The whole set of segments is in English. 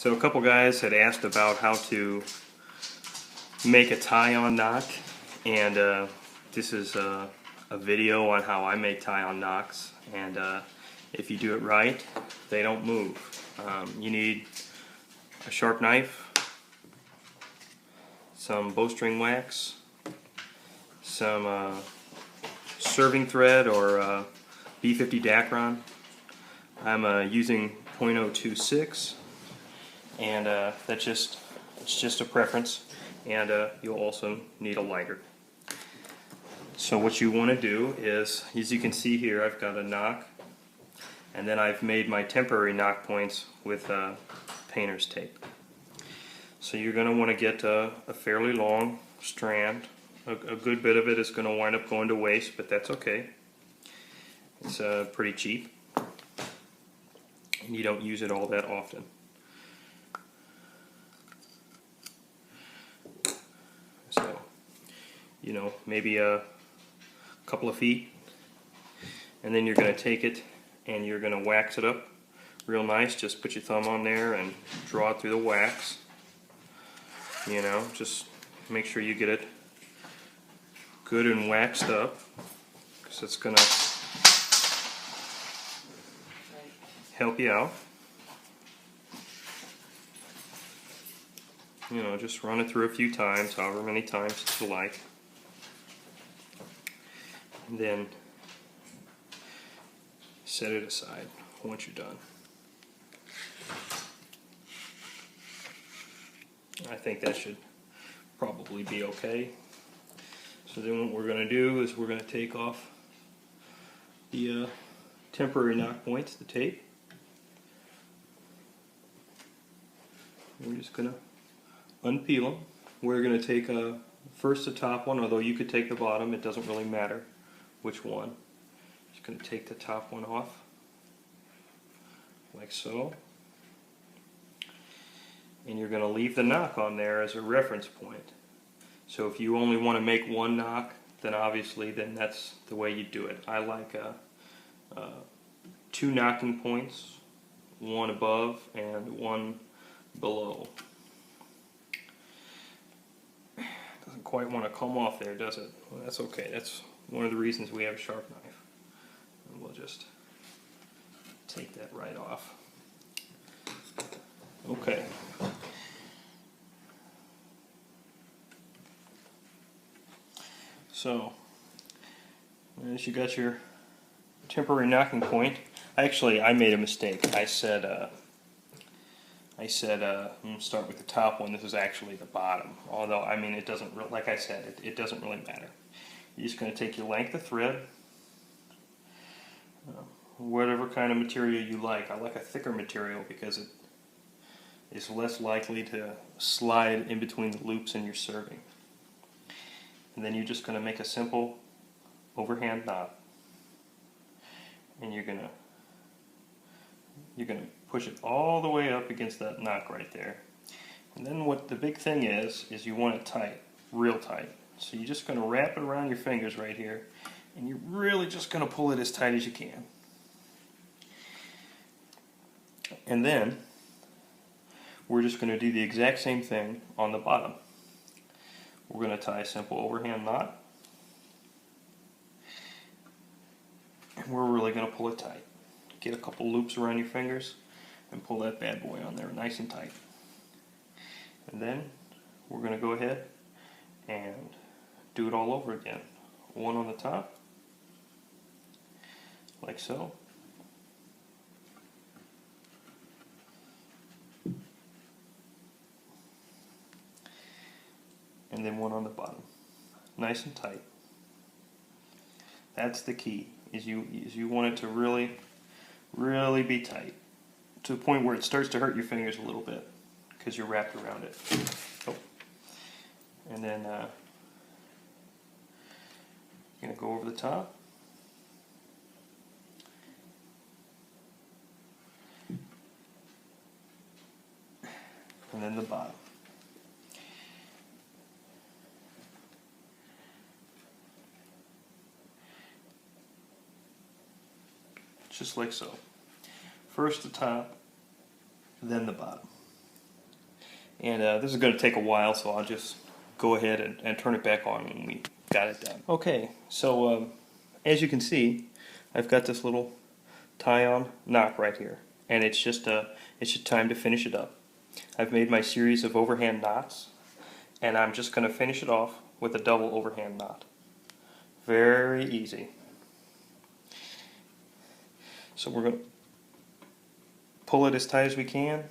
So a couple guys had asked about how to make a tie-on knock, and this is a video on how I make tie-on knocks, and if you do it right, they don't move. You need a sharp knife, some bowstring wax, some serving thread or B50 Dacron. I'm using .026, and it's just a preference. And you'll also need a lighter. So what you want to do is, as you can see here, I've got a knock, and then I've made my temporary knock points with painter's tape. So you're going to want to get a fairly long strand. A good bit of it is going to wind up going to waste, but that's okay. It's pretty cheap, and you don't use it all that often. So, you know, maybe a couple of feet, and then you're going to take it and you're going to wax it up real nice. Just put your thumb on there and draw it through the wax. You know, just make sure you get it good and waxed up, because it's going to help you out. You know, just run it through a few times, however many times you like. And then set it aside once you're done. I think that should probably be okay. So then what we're going to do is we're going to take off the temporary knock points, the tape. We're just going to unpeel them. We're going to take first the top one, although you could take the bottom, it doesn't really matter which one. Just going to take the top one off, like so. And you're going to leave the knock on there as a reference point. So if you only want to make one knock, then obviously that's the way you do it. I like two knocking points, one above and one below. Doesn't quite want to come off there, does it? Well, that's okay. That's one of the reasons we have a sharp knife. And we'll just take that right off. Okay. So, as you got your temporary knocking point, I made a mistake. I said start with the top one. This is actually the bottom. Although, I mean, it doesn't, like I said, it doesn't really matter. You're just going to take your length of thread, whatever kind of material you like. I like a thicker material because it is less likely to slide in between the loops in your serving. And then you're just going to make a simple overhand knot, and you're gonna push it all the way up against that knock right there. And then what the big thing is you want it tight, real tight. So you're just going to wrap it around your fingers right here, and you're really just going to pull it as tight as you can. And then we're just going to do the exact same thing on the bottom. We're going to tie a simple overhand knot, and we're really going to pull it tight. Get a couple loops around your fingers and pull that bad boy on there nice and tight. And then we're going to go ahead and do it all over again. One on the top, like so. And then one on the bottom, nice and tight. That's the key. Is you want it to really, really be tight, to the point where it starts to hurt your fingers a little bit because you're wrapped around it. Oh. And then you're going to go over the top. And then the bottom. Just like so. First the top, then the bottom. And this is going to take a while, so I'll just go ahead and turn it back on when we got it done. Okay, so as you can see, I've got this little tie-on knock right here, and it's just time to finish it up. I've made my series of overhand knots, and I'm just going to finish it off with a double overhand knot. Very easy. So we're going to pull it as tight as we can,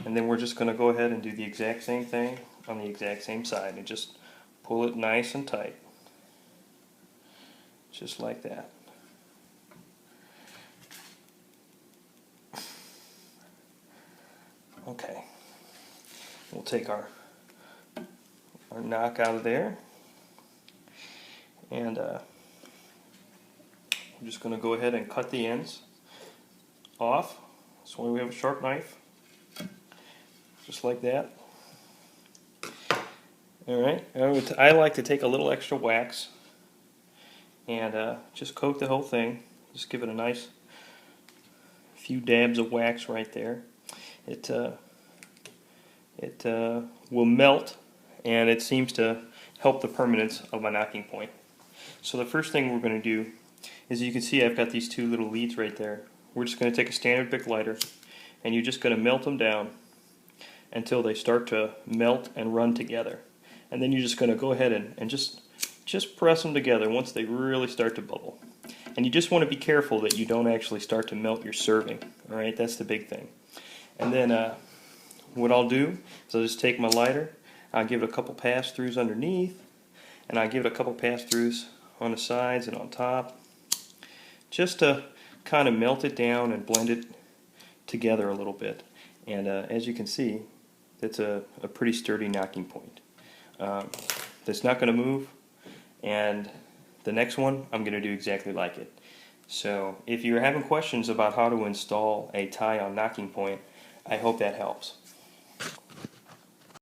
and then we're just going to go ahead and do the exact same thing on the exact same side, and just pull it nice and tight, just like that. Okay, we'll take our knock out of there, and we're just going to go ahead and cut the ends off. That's why we have a sharp knife, just like that. Alright, I like to take a little extra wax and just coat the whole thing. Just give it a nice few dabs of wax right there. It will melt, and it seems to help the permanence of my knocking point. So the first thing we're going to do is, you can see I've got these two little leads right there. We're just going to take a standard Bic lighter, and you're just going to melt them down until they start to melt and run together. And then you're just going to go ahead and just press them together once they really start to bubble. And you just want to be careful that you don't actually start to melt your serving. Alright, that's the big thing. And then what I'll do is I'll just take my lighter, I'll give it a couple pass-throughs underneath, and I'll give it a couple pass-throughs on the sides and on top, just to kind of melt it down and blend it together a little bit. And as you can see, that's a pretty sturdy knocking point. That's not going to move, and the next one I'm going to do exactly like it. So if you're having questions about how to install a tie-on knocking point, I hope that helps.